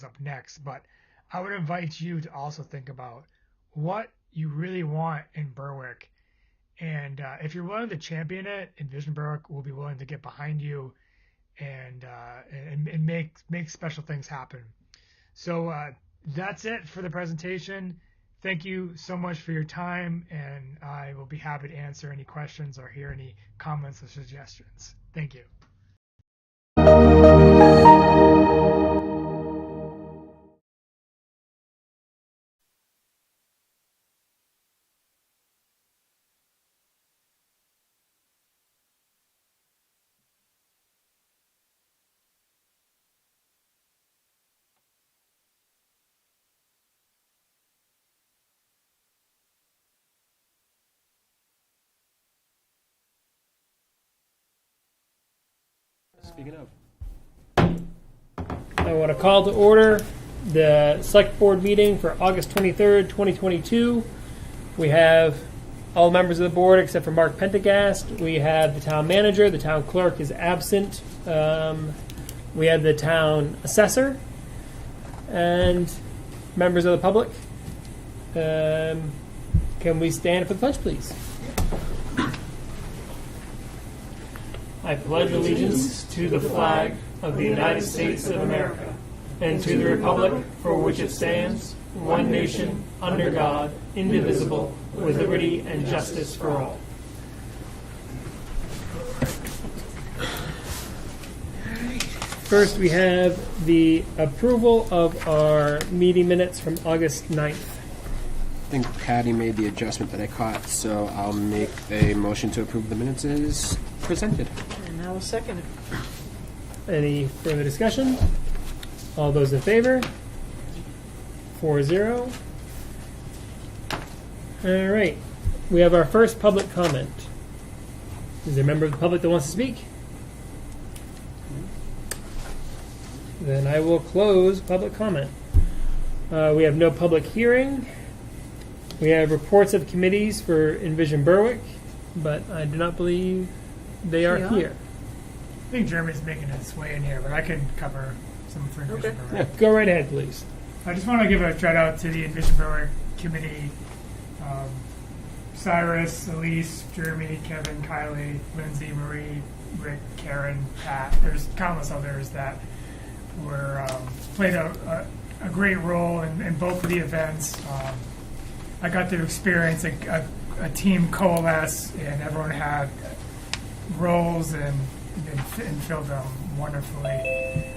up next, but I would invite you to also think about what you really want in Berwick. And if you're willing to champion it, Envision Berwick will be willing to get behind you and make special things happen. So that's it for the presentation. Thank you so much for your time, and I will be happy to answer any questions or hear any comments or suggestions. Thank you. Speaking of. I want to call to order the Select Board meeting for August 23rd, 2022. We have all members of the board except for Mark Pentagast. We have the town manager. The town clerk is absent. We have the town assessor and members of the public. Can we stand for the pledge, please? I pledge allegiance to the flag of the United States of America and to the republic for which it stands, one nation, under God, indivisible, with liberty and justice for all. First, we have the approval of our meeting minutes from August 9th. I think Patty made the adjustment that I caught, so I'll make a motion to approve the minutes as presented. And I will second it. Any further discussion? All those in favor? 4-0. All right. We have our first public comment. Is there a member of the public that wants to speak? Then I will close public comment. We have no public hearing. We have reports of committees for Envision Berwick, but I do not believe they are here. I think Jeremy's making his way in here, but I can cover some for Envision Berwick. Yeah, go right ahead, please. I just want to give a shout out to the Envision Berwick committee. Cyrus, Elise, Jeremy, Kevin, Kylie, Lindsay, Marie, Rick, Karen, Pat. There's countless others that were played a great role in both of the events. I got to experience a team coalesce, and everyone had roles and filled them wonderfully.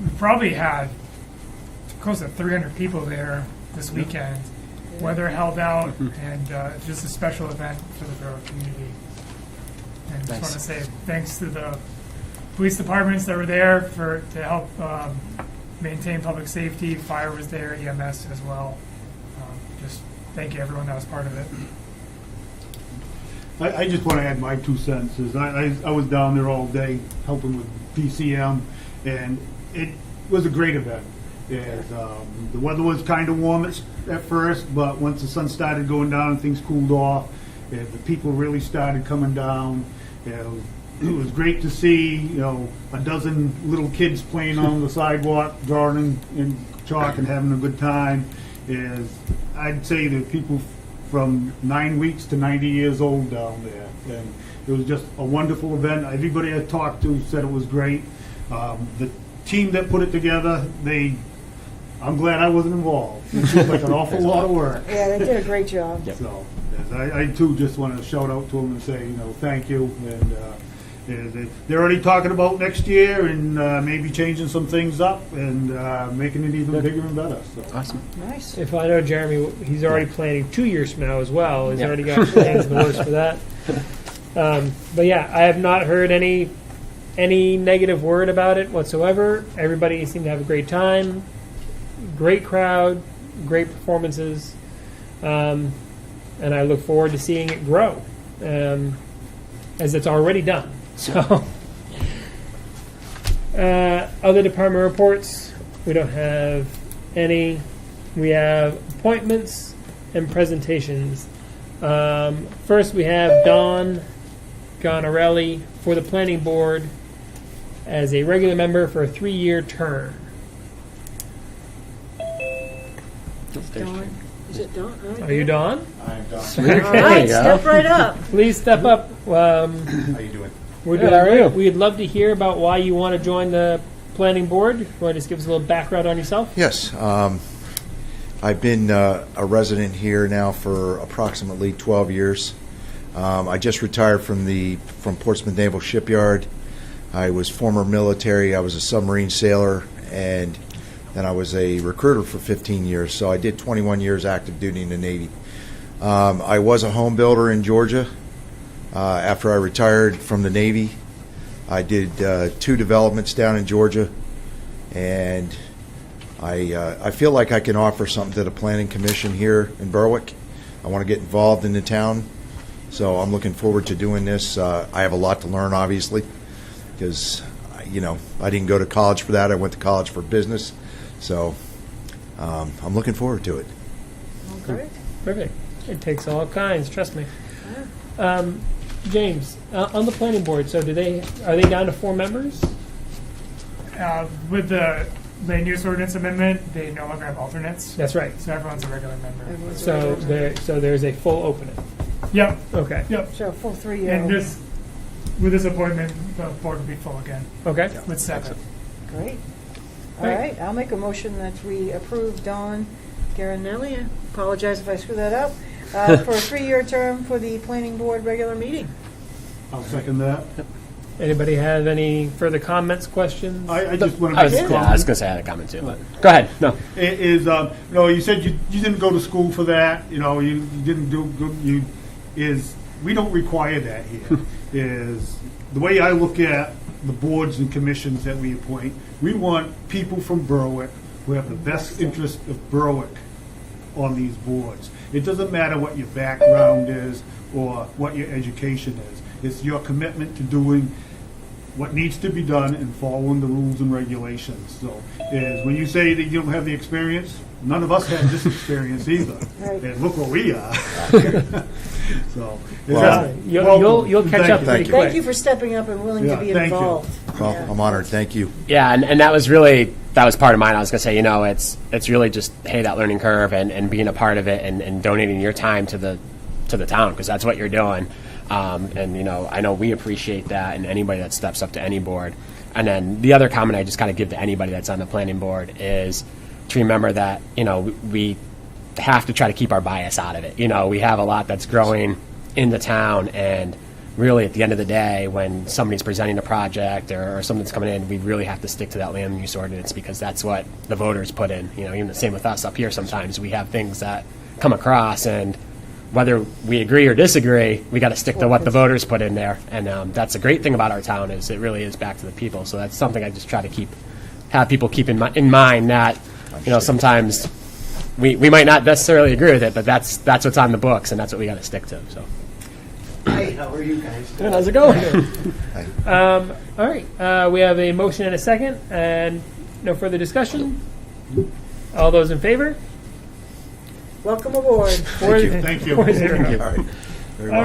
We probably had close to 300 people there this weekend. Weather held out, and just a special event for the Berwick community. And just want to say thanks to the police departments that were there to help maintain public safety. Fire was there, EMS as well. Just thank you everyone that was part of it. I just want to add my 2 sentences. I was down there all day helping with PCM, and it was a great event. The weather was kind of warm at first, but once the sun started going down and things cooled off, the people really started coming down. It was great to see, a dozen little kids playing on the sidewalk, drawing in chalk and having a good time. I'd say that people from 9 weeks to 90 years old down there, and it was just a wonderful event. Everybody I talked to said it was great. The team that put it together, I'm glad I wasn't involved. It seemed like an awful lot of work. Yeah, they did a great job. Yep. So, yes, I too just want to shout out to them and say, thank you. And they're already talking about next year and maybe changing some things up and making it even bigger and better. So. Awesome. Nice. If I know Jeremy, he's already planning 2 years from now as well. He's already got plans in the works for that. But yeah, I have not heard any negative word about it whatsoever. Everybody seemed to have a great time. Great crowd, great performances, and I look forward to seeing it grow, as it's already done. So, other department reports, we don't have any. We have appointments and presentations. First, we have Dawn Gonarelli for the planning board as a regular member for a 3-year term. Dawn. Is it Dawn? All right. Are you Dawn? I'm done. All right, step right up. Please step up. How you doing? We're Good, doing how are great. you? We'd love to hear about why you want to join the planning board. You want to just give us a little background on yourself? Yes. I've been a resident here now for approximately 12 years. I just retired from Portsmouth Naval Shipyard. I was former military. I was a submarine sailor, and then I was a recruiter for 15 years. So I did 21 years active duty in the Navy. I was a home builder in Georgia. After I retired from the Navy, I did 2 developments down in Georgia, and I feel like I can offer something to the Planning Commission here in Berwick. I want to get involved in the town, so I'm looking forward to doing this. I have a lot to learn, obviously, because I didn't go to college for that. I went to college for business, so I'm looking forward to it. Great. Perfect. It takes all kinds, trust me. James, on the planning board, so are they down to 4 members? With the land use ordinance amendment, they no longer have alternates, That's right. so everyone's a regular member. Everyone's So right. there's a full opening. Yep, Okay. yep. So a full 3-year. And with this appointment, the board will be full again, Okay. with 7. Great. All Great. right, I'll make a motion that we approve Dawn Garanelli. I apologize if I screw that up. For a 3-year term for the planning board regular meeting. I'll second that. Anybody have any further comments, questions? I just want to I make was, a yeah, comment. I was going to say I had a comment too, but go ahead. No. You said you didn't go to school for that. You didn't do good. We don't require that here. Is the way I look at the boards and commissions that we appoint. We want people from Berwick who have the best interest of Berwick on these boards. It doesn't matter what your background is or what your education is. It's your commitment to doing what needs to be done and following the rules and regulations. So, when you say that you don't have the experience, none of us had this experience either. Right. And look where we are. So, Well, You'll catch Thank up you. pretty Thank you. quick. Thank you for stepping up and willing Yeah, to be thank you. involved. Well, Yeah. I'm honored. Thank you. Yeah, and that was part of mine. I was going to say, it's really just, hey, that learning curve and being a part of it and donating your time to the town, because that's what you're doing. I know we appreciate that, and anybody that steps up to any board. And then the other comment I just kind of give to anybody that's on the planning board is to remember that, we have to try to keep our bias out of it. We have a lot that's growing in the town, and really at the end of the day, when somebody's presenting a project or something's coming in, we really have to stick to that land use ordinance, because that's what the voters put in. Even the same with us up here, sometimes we have things that come across, and whether we agree or disagree, we got to stick to what the voters put in there. And that's a great thing about our town, is it really is back to the people. So that's something I just try to have people keep in mind that, sometimes we might not necessarily agree with it, but that's what's on the books, and that's what we got to stick to. So. Hey, how are you guys? Good, how's it going? All right. We have a motion and a second, and no further discussion. All those in favor? Welcome aboard. Thank you. 4-0. All right. Very All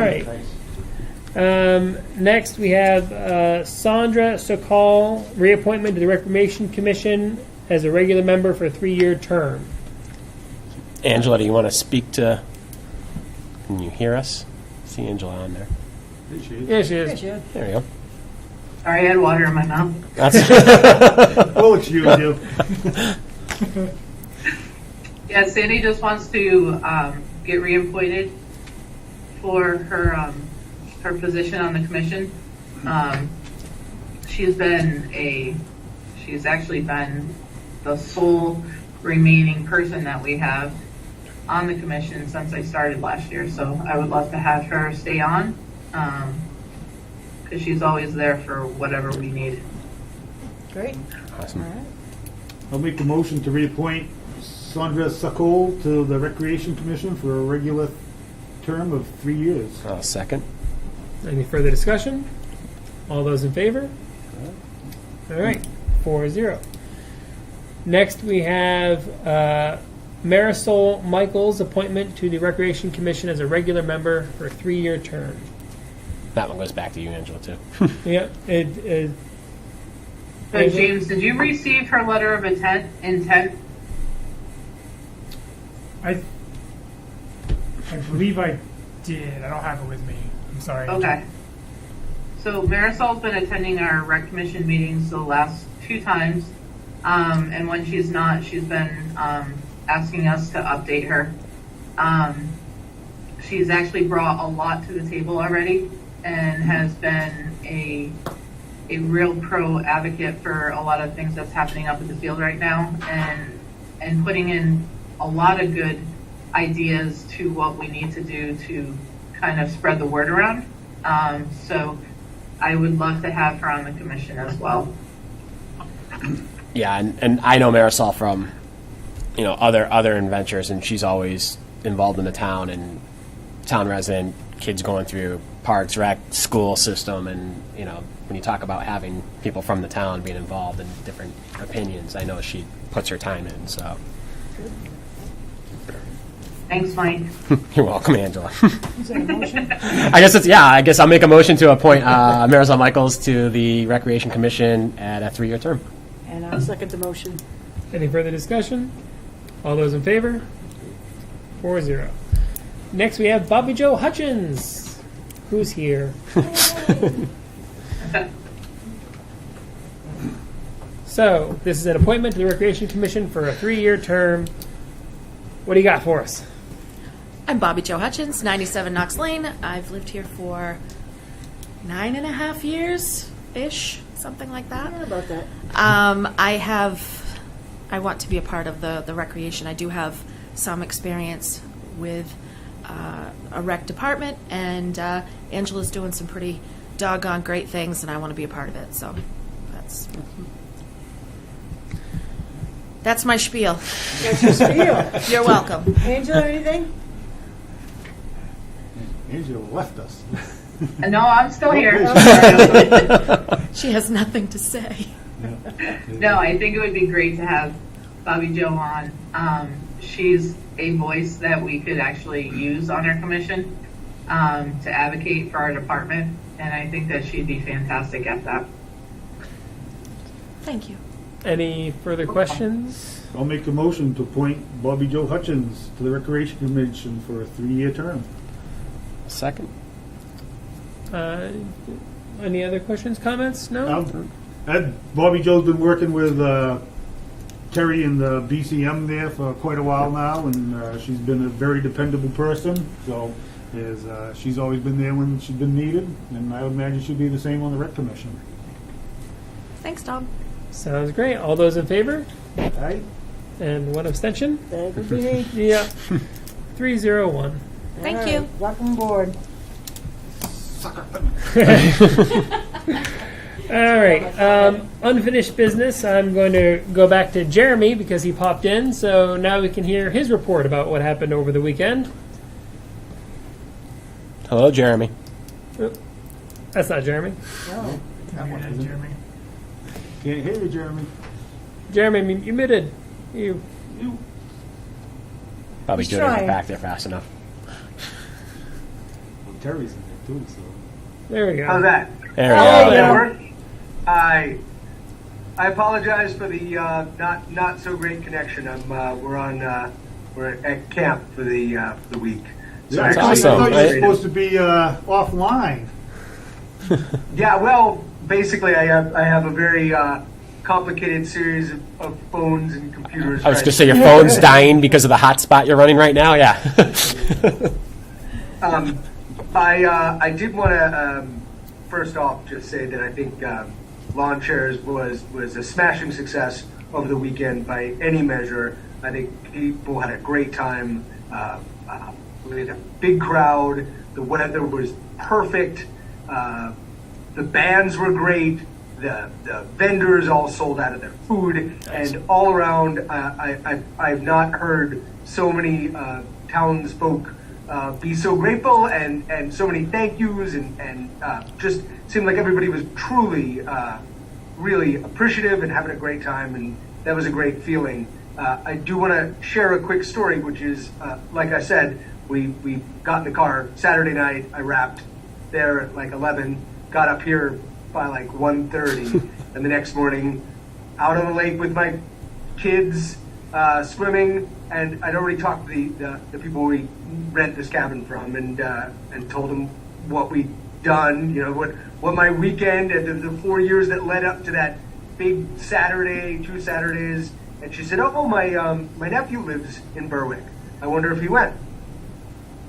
well. right. Next, we have Sandra Sokol, reappointment to the Reclamation Commission as a regular member for a 3-year term. Angela, do you want to speak to? Can you hear us? See Angela on there. Yeah, she is. Yes, yeah. There we go. Sorry, I had water in my mouth. That's We'll excuse you. Yeah, Sandy just wants to get reappointed for her her position on the commission. She's actually been the sole remaining person that we have on the commission since I started last year. So I would love to have her stay on, because she's always there for whatever we need. Great. awesome. All right. I'll make the motion to reappoint Sandra Sokol to the Recreation Commission for a regular term of 3 years. Second. Any further discussion? All those in favor? All right, 4-0. Next, we have Marisol Michaels' appointment to the Recreation Commission as a regular member for a 3-year term. That one goes back to you, Angela, too. Yeah, So James, did you receive her letter of intent? I believe I did. I don't have it with me. I'm sorry. Okay. So Marisol's been attending our rec commission meetings the last 2 times. And when she's not, she's been asking us to update her. She's actually brought a lot to the table already and has been a real pro advocate for a lot of things that's happening up in the field right now, and putting in a lot of good ideas to what we need to do to kind of spread the word around. So I would love to have her on the commission as well. Yeah, and I know Marisol from, other adventures, and she's always involved in the town and town resident, kids going through parks, rec, school system, and, when you talk about having people from the town being involved in different opinions, I know she puts her time in, so. Thanks, Mike. You're welcome, Angela. Is that a motion? I guess I'll make a motion to appoint Marisol Michaels to the Recreation Commission at a 3-year term. And I'll second the motion. Any further discussion? All those in favor? 4-0. Next, we have Bobby Joe Hutchins, who's here. So, this is an appointment to the Recreation Commission for a 3-year term. What do you got for us? I'm Bobby Joe Hutchins, 97 Knox Lane. I've lived here for 9.5 years-ish, something like that. How about that? I want to be a part of the recreation. I do have some experience with a rec department, and Angela's doing some pretty doggone great things, and I want to be a part of it. So that's my spiel. That's your spiel. You're welcome. Angela, anything? Angela left us. No, I'm still here. She has nothing to say. No, I think it would be great to have Bobby Joe on. She's a voice that we could actually use on our commission to advocate for our department, and I think that she'd be fantastic at that. Thank you. Any further questions? I'll make a motion to appoint Bobby Joe Hutchins to the Recreation Commission for a 3-year term. Second. Any other questions, comments? No? Bobby Joe's been working with Terry and the BCM there for quite a while now, and she's been a very dependable person. So she's always been there when she's been needed, and I would imagine she'll be the same on the Rec Commission. Thanks, Tom. Sounds great. All those in favor? Aye. And one abstention? That would be me. Yeah. 3-0-1. Thank All you. right, welcome aboard. All right. Unfinished business. I'm going to go back to Jeremy because he popped in. So now we can hear his report about what happened over the weekend. Hello, Jeremy. That's not Jeremy. No. Jeremy. Can't hear you, Jeremy. Jeremy, you muted. You. Probably He's didn't trying. get back there fast enough. Well, Terry's in there too, so. There we go. How's that? There we Oh, go. yeah. That work? I apologize for the not so great connection. We're at camp for the week. So Yeah, That's I awesome. thought you were Right. supposed to be offline. Yeah, well, basically, I have a very complicated series of phones and computers. I was going to trying say your phone's dying because of the hotspot you're running right now. Yeah. I did want to first off just say that I think Lawn Chairs was a smashing success over the weekend by any measure. I think people had a great time. We had a big crowd. The weather was perfect. The bands were great. The vendors all sold out of their food, and all around, I've not heard so many townsfolk be so grateful, and so many thank yous, and just seemed like everybody was truly, really appreciative and having a great time, and that was a great feeling. I do want to share a quick story, which is, like I said, we got in the car Saturday night. I wrapped there at like 11, got up here by like 1:30, and the next morning out on the lake with my kids, swimming, and I'd already talked to the people we rent this cabin from, and told them what we'd done, what my weekend and the 4 years that led up to that big Saturday, 2 Saturdays. And she said, "Oh, my nephew lives in Berwick. I wonder if he went."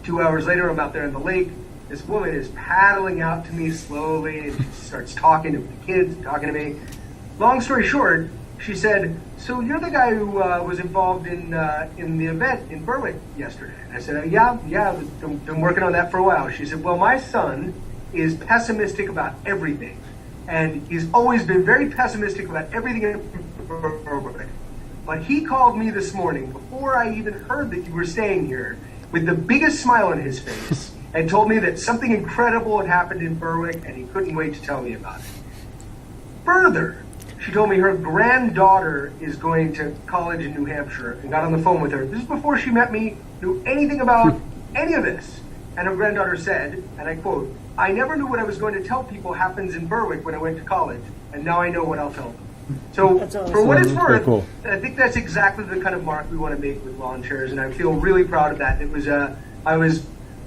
2 hours later, I'm out there in the lake. This woman is paddling out to me slowly, and she starts talking to the kids, talking to me. Long story short, she said, "So you're the guy who was involved in the event in Berwick yesterday?" And I said, "Yeah, been working on that for a while." She said, "Well, my son is pessimistic about everything, and he's always been very pessimistic about everything in Berwick. But he called me this morning before I even heard that you were staying here, with the biggest smile on his face, and told me that something incredible had happened in Berwick, and he couldn't wait to tell me about it. Further, she told me her granddaughter is going to college in New Hampshire, and got on the phone with her. This is before she met me, knew anything about any of this. And her granddaughter said, and I quote, 'I never knew what I was going to tell people happens in Berwick when I went to college, and now I know what I'll tell them.'" So, That's awesome. for what it's worth, cool. I think that's exactly the kind of mark we want to make with lawn chairs, and I feel really proud of that. It was,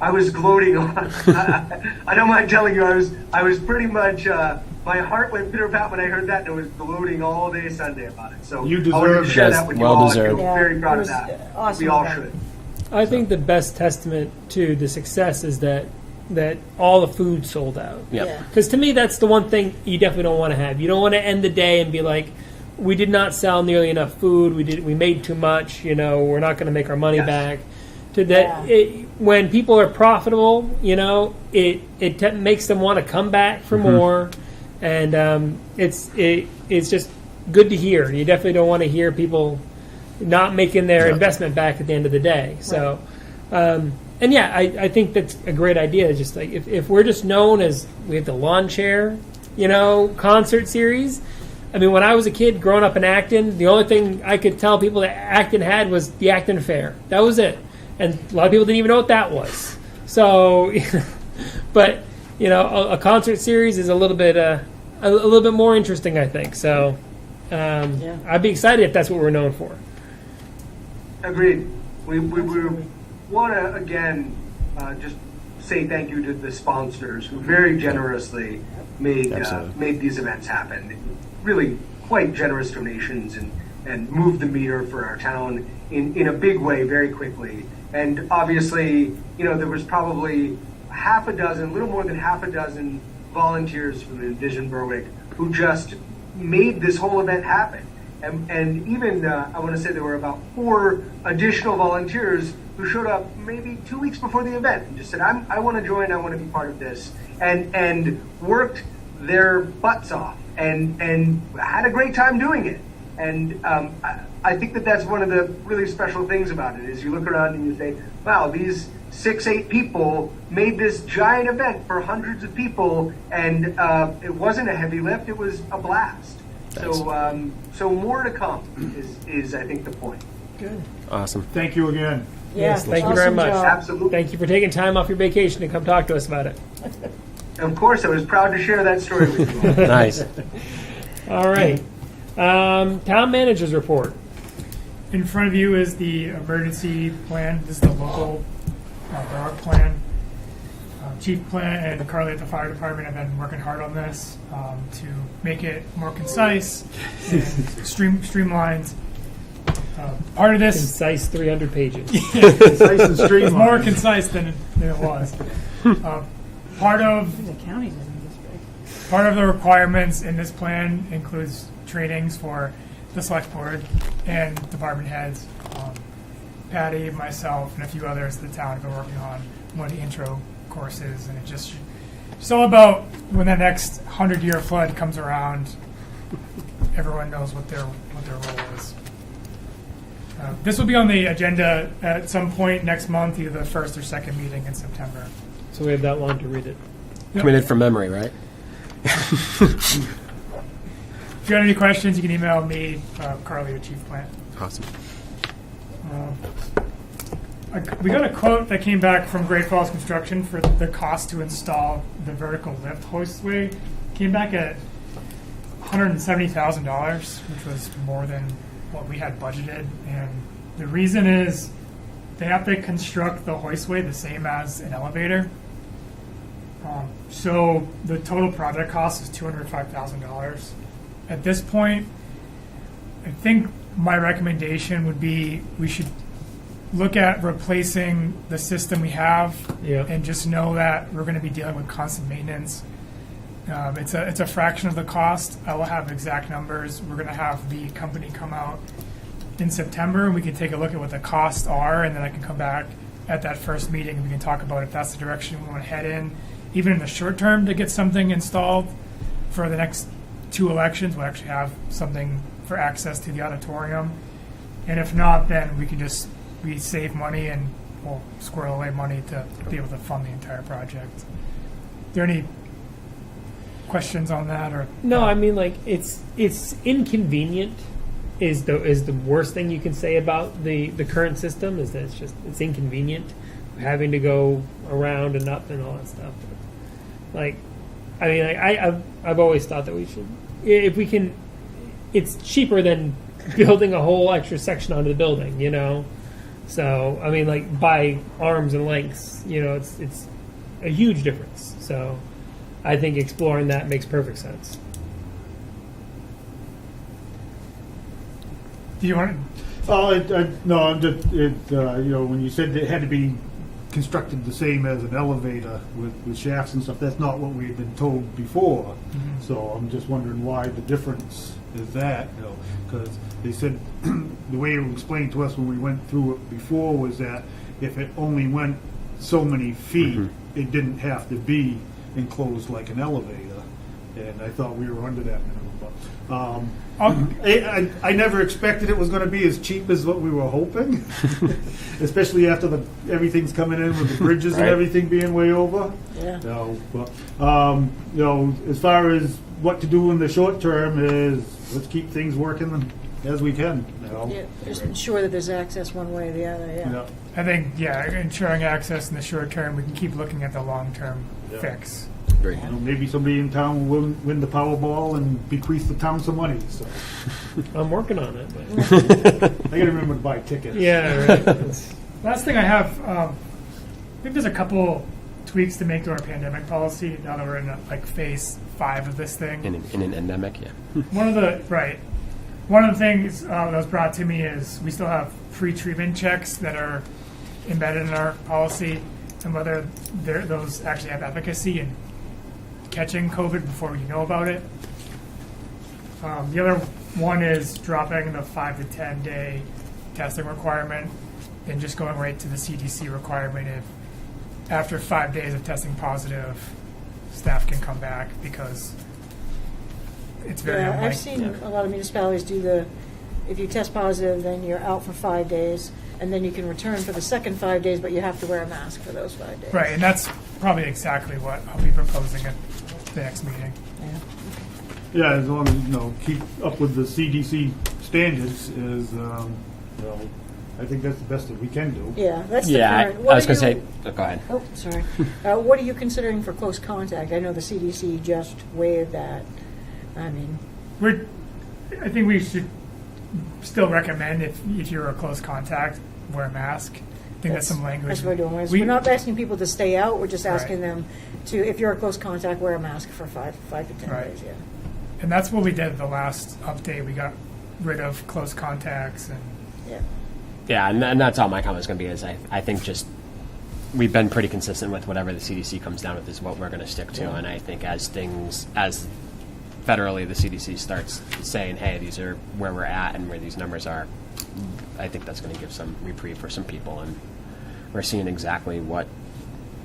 I was gloating on. I don't mind telling you, I was pretty much. My heart went pitter pat when I heard that, and I was gloating all day Sunday about it. So You I wanted to deserve share it. that with you Well all. deserved. I feel Yeah, very proud it of was that. awesome We all event. should. I think the best testament to the success is that all the food sold out. Yep. Yeah. Because to me, that's the one thing you definitely don't want to have. You don't want to end the day and be like, we did not sell nearly enough food. We made too much. We're not going to make our money Yes. back. To that, when people are profitable, it makes them want to come back for more, and it's just good to hear. You definitely don't want to hear people not making their investment back at the end of the day. So. And yeah, I think that's a great idea. Just like if we're just known as we have the lawn chair, concert series. I mean, when I was a kid growing up in Acton, the only thing I could tell people that Acton had was the Acton Fair. That was it, and a lot of people didn't even know what that was. So, but a concert series is a little bit more interesting, I think. So, I'd be excited if that's what we're known for. Agreed. We want to, again, just say thank you to the sponsors who very generously made these events happen. Really quite generous donations and moved the meter for our town in a big way very quickly. And obviously, there was probably a little more than half a dozen volunteers from Envision Berwick who just made this whole event happen. And even, I want to say there were about 4 additional volunteers who showed up maybe 2 weeks before the event and just said, I want to join, I want to be part of this, and worked their butts off and had a great time doing it. And I think that's one of the really special things about it is you look around and you say, wow, these 6-8 people made this giant event for hundreds of people, and it wasn't a heavy lift, it was a blast. So more to come is I think the point. Good. Awesome. Thank you again. Yes, thank you very awesome much. job. Absolutely. Thank you for taking time off your vacation to come talk to us about it. Of course, I was proud to share that story with you all. Nice. All right. Town manager's report. In front of you is the emergency plan. This is the local borough plan. Chief Plan and Carly at the fire department have been working hard on this to make it more concise and streamlined. Part of this Concise 300 pages. Concise and is streamlined. more concise than it was. Part of The county isn't this big. Part of the requirements in this plan includes trainings for the select board and department heads. Patty, myself, and a few others in the town have been working on one of the intro courses, and it's all about when that next 100-year flood comes around, everyone knows what their role is. This will be on the agenda at some point next month, either the first or second meeting in September. So we have that long to read it. Committed from memory, right? If you have any questions, you can email me, Carly, or Chief Plant. Awesome. We got a quote that came back from Great Falls Construction for the cost to install the vertical lift hoistway. Came back at $170,000, which was more than what we had budgeted. And the reason is they have to construct the hoistway the same as an elevator. So the total project cost is $205,000. At this point, I think my recommendation would be we should look at replacing the system we have Yeah. and just know that we're going to be dealing with constant maintenance. It's a fraction of the cost. I will have exact numbers. We're going to have the company come out in September, and we can take a look at what the costs are, and then I can come back at that first meeting and we can talk about if that's the direction we want to head in, even in the short term, to get something installed for the next 2 elections. We'll actually have something for access to the auditorium. And if not, then we save money and we'll squirrel away money to be able to fund the entire project. Are there any questions on that? Or No, I mean, like, it's inconvenient is the worst thing you can say about the current system, is that it's inconvenient having to go around and up and all that stuff. Like, I mean, I've always thought that we should, if we can, it's cheaper than building a whole extra section onto the building, you know? So, I mean, like, by arms and lengths, you know, it's a huge difference. So I think exploring that makes perfect sense. do you want No, I'm just, you know, when you said it had to be constructed the same as an elevator with shafts and stuff, that's not what we had been told before. So I'm just wondering why the difference is that, you know, because they said, the way it was explained to us when we went through it before was that if it only went so many feet, it didn't have to be enclosed like an elevator. And I thought we were under that minimum. But I never expected it was going to be as cheap as what we were hoping, especially after everything's coming in with the bridges and everything being way over. Yeah. No, but you know, as far as what to do in the short term is let's keep things working as we can. You know? Yeah, just ensure that there's access one way or the other, yeah. You know, I think, ensuring access in the short term, we can keep looking at the long-term fix. Very you know, maybe somebody in town will win the Powerball and bequeath the town some money. So I'm working on it. But I got to remember to buy tickets. yeah, right. It's- Last thing I have, I think there's a couple tweaks to make to our pandemic policy now that we're in phase 5 of this thing. In an endemic, yeah. One of the things that was brought to me is we still have pre-treatment checks that are embedded in our policy, and whether those actually have efficacy in catching COVID before you know about it. The other one is dropping the 5 to 10 day testing requirement and just going right to the CDC requirement. If after 5 days of testing positive, staff can come back, because it's very Yeah, unlikely. I've seen a lot of municipalities do if you test positive, then you're out for 5 days, and then you can return for the second 5 days, but you have to wear a mask for those 5 days. Right, and that's probably exactly what I'll be proposing at the next meeting. Yeah. Yeah, as long as you know, keep up with the CDC standards is, you know, I think that's the best that we can do. Yeah, that's the Yeah, current. I What was are going to you- say, go ahead. Oh, sorry. What are you considering for close contact? I know the CDC just waived that. I mean, I think we should still recommend if you're a close contact, wear a mask. I think that's some language. That's what we're doing. We- We're not asking people to stay out. We're just asking Right. them to, if you're a close contact, wear a mask for 5 to 10 Right. days. Yeah. And that's what we did at the last update. We got rid of close contacts and Yeah. Yeah, and that's all my comment is going to be is I think just we've been pretty consistent with whatever the CDC comes down with is what we're going to stick to. And I think as federally the CDC starts saying, hey, these are where we're at and where these numbers are, I think that's going to give some reprieve for some people. And we're seeing exactly what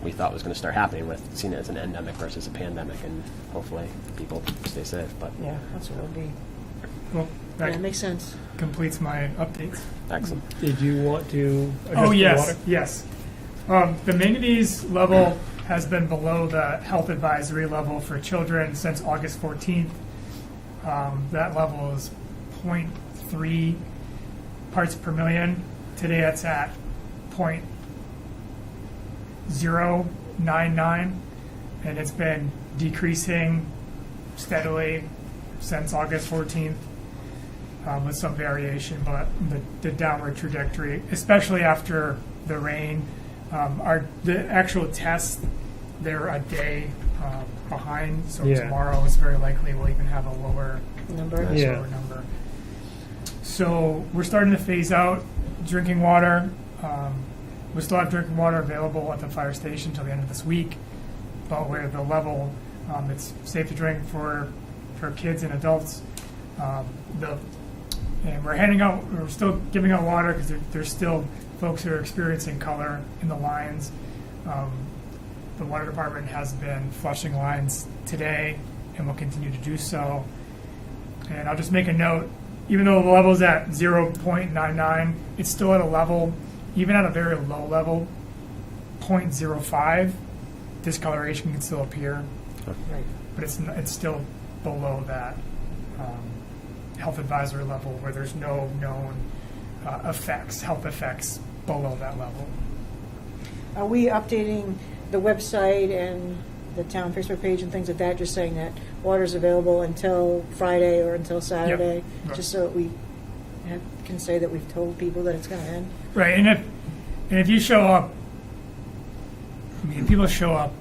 we thought was going to start happening with seeing it as an endemic versus a pandemic. And hopefully people stay safe. But Yeah, that's what it would be. well, Yeah, that it makes sense. completes my updates. excellent. Did you want to address Oh, the yes, water? yes. The manganese level has been below the health advisory level for children since August 14th. That level is 0.3 parts per million. Today it's at 0.099, and it's been decreasing steadily since August 14th. with some variation, but the downward trajectory, especially after the rain, the actual tests, they're a day behind, so Yeah. tomorrow is very likely we'll even have a lower Number. Yeah. lower number. So we're starting to phase out drinking water. We still have drinking water available at the fire station until the end of this week, but where the level, it's safe to drink for kids and adults. And we're still giving out water because there's still folks who are experiencing color in the lines. The water department has been flushing lines today and will continue to do so. And I'll just make a note, even though the level is at 0.99, it's still at a level, even at a very low level, 0.05, discoloration can still appear, Right. but it's still below that health advisory level where there's no known health effects below that level. Are we updating the website and the town Facebook page and things like that, just saying that water's available until Friday or until Saturday, Right. just so that we can say that we've told people that it's going to end? Right, and if you show up, I mean, if people show up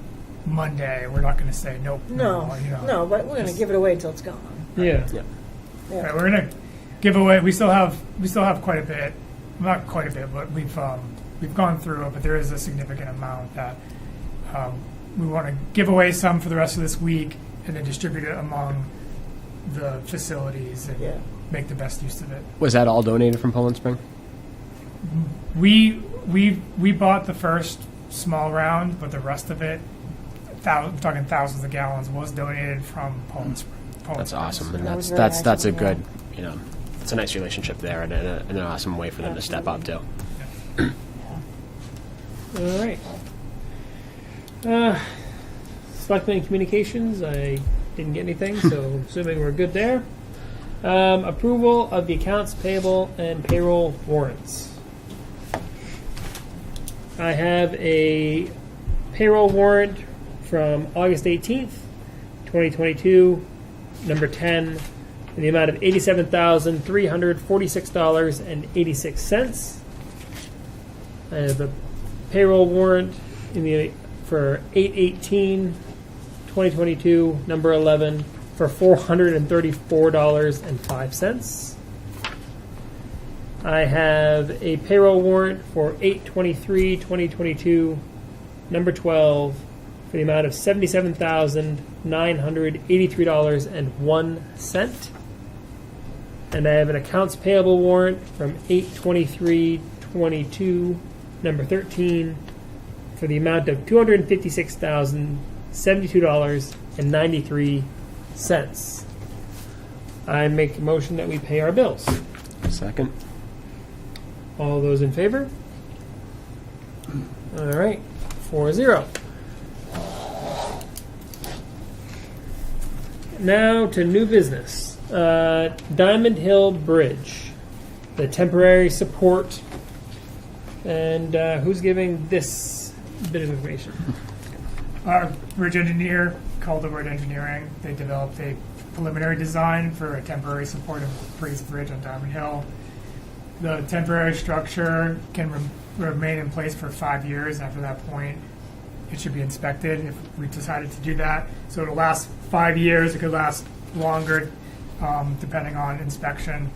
Monday, we're not going to say nope. No, no, but we're going to Just- give it away until it's gone. Yeah. Right, Yeah. we're going to give away. We still have quite a bit, not quite a bit, but we've gone through it. But there is a significant amount that we want to give away some for the rest of this week, and then distribute it among the facilities and Yeah. make the best use of it. Was that all donated from Poland Spring? We bought the first small round, but the rest of it, I'm talking thousands of gallons, was donated from Poland Spring. That's awesome, and That was that's very a nice of them, good, it's a nice relationship there, and an awesome way for them to step up too. All right. Selectmen communications, I didn't get anything, so assuming we're good there. Approval of the accounts payable and payroll warrants. I have a payroll warrant from August 18th, 2022, number 10, in the amount of $87,346.86. I have a payroll warrant for 8/18/2022, number 11, for $434.05. I have a payroll warrant for 8/23/2022, number 12, for the amount of $77,983.01. And I have an accounts payable warrant from 8/23/22, number 13, for the amount of $256,072.93. I make a motion that we pay our bills. Second. All those in favor? All right, 4-0. Now to new business. Diamond Hill Bridge, the temporary support. And who's giving this bit of information? Our bridge engineer, Calderwood Engineering, they developed a preliminary design for a temporary support of Breeze Bridge on Diamond Hill. The temporary structure can remain in place for 5 years. After that point, it should be inspected if we decided to do that. So it'll last 5 years. It could last longer, depending on inspection.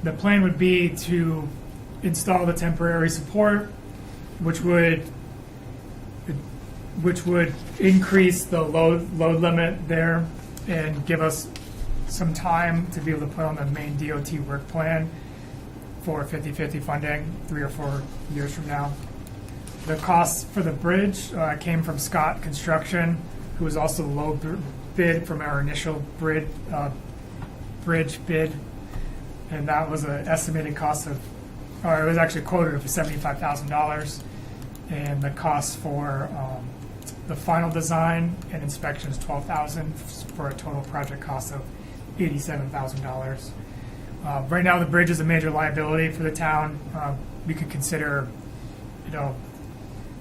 The plan would be to install the temporary support, which would increase the load limit there and give us some time to be able to put on the main DOT work plan for 50/50 funding 3 or 4 years from now. The costs for the bridge came from Scott Construction, who was also the low bid from our initial bridge bid, and that was an estimated cost of, or it was actually quoted for $75,000, and the cost for the final design and inspections $12,000 for a total project cost of $87,000. Right now, the bridge is a major liability for the town. We could consider,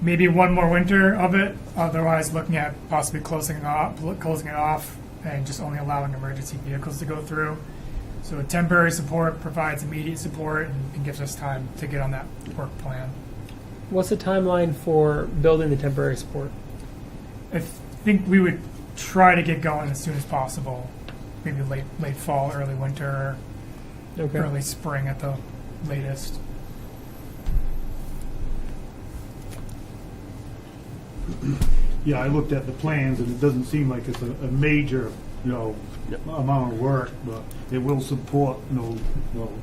maybe one more winter of it. Otherwise, looking at possibly closing it off and just only allowing emergency vehicles to go through. So temporary support provides immediate support and gives us time to get on that work plan. What's the timeline for building the temporary support? I think we would try to get going as soon as possible, maybe late fall, early winter, Okay. early spring at the latest. Yeah, I looked at the plans, and it doesn't seem like it's a major, amount of work, but it will support,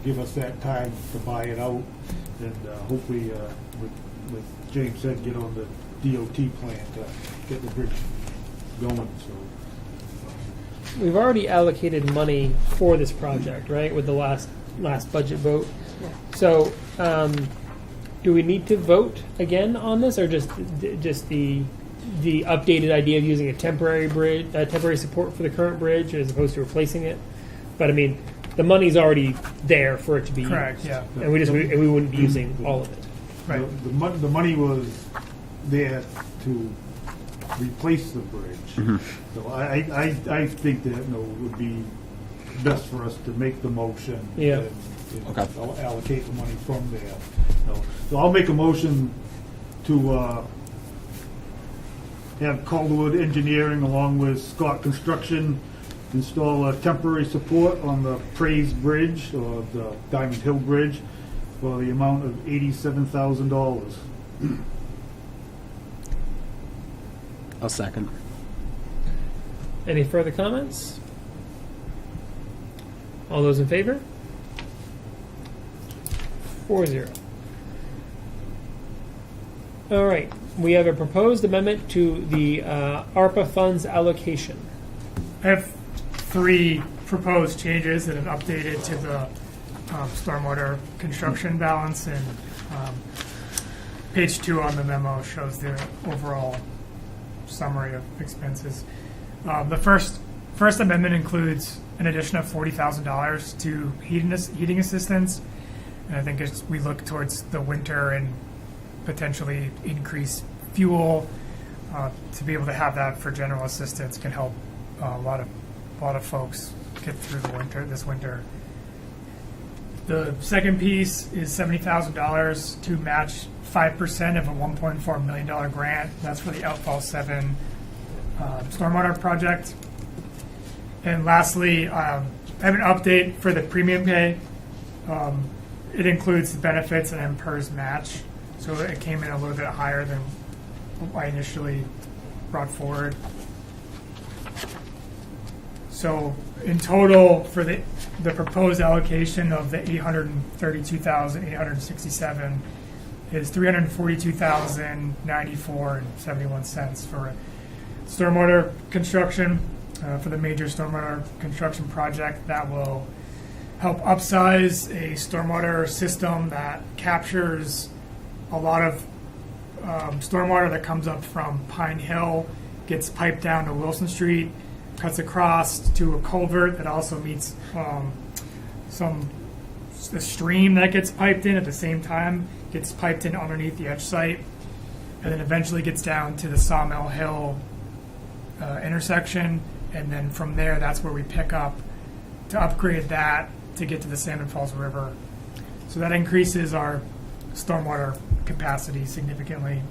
give us that time to buy it out, and hopefully, like James said, get on the DOT plan to get the bridge going, so. We've already allocated money for this project, right, with the last budget vote. So, do we need to vote again on this, or just the updated idea of using a temporary bridge, temporary support for the current bridge, as opposed to replacing it? But I mean, the money's already there for it to be Correct, used, yeah. and we wouldn't be using all of it. Right. The money was there to replace the bridge. So I think that, it would be best for us to make the motion. Yeah. And Okay. allocate the money from there. So I'll make a motion to have Calderwood Engineering along with Scott Construction install a temporary support on the Praise Bridge, or the Diamond Hill Bridge, for the amount of $87,000. I'll second. Any further comments? All those in favor? 4-0. All right. We have a proposed amendment to the ARPA funds allocation. I have 3 proposed changes that have updated to the stormwater construction balance, and page 2 on the memo shows the overall summary of expenses. The first amendment includes an addition of $40,000 to heating assistance, and I think as we look towards the winter and potentially increase fuel, to be able to have that for general assistance can help a lot of folks get through this winter. The second piece is $70,000 to match 5% of a $1.4 million grant. That's for the Outfall 7 stormwater project. And lastly, I have an update for the premium pay. It includes the benefits and PERS match. So it came in a little bit higher than I initially brought forward. So in total, for the proposed allocation of the $832,867 is $342,094.71 for stormwater construction, for the major stormwater construction project that will help upsize a stormwater system that captures a lot of stormwater that comes up from Pine Hill, gets piped down to Wilson Street, cuts across to a culvert that also meets a stream that gets piped in at the same time, gets piped in underneath the etch site, and then eventually gets down to the Sawmill Hill intersection, and then from there, that's where we pick up to upgrade that to get to the Salmon Falls River. So that increases our stormwater capacity significantly.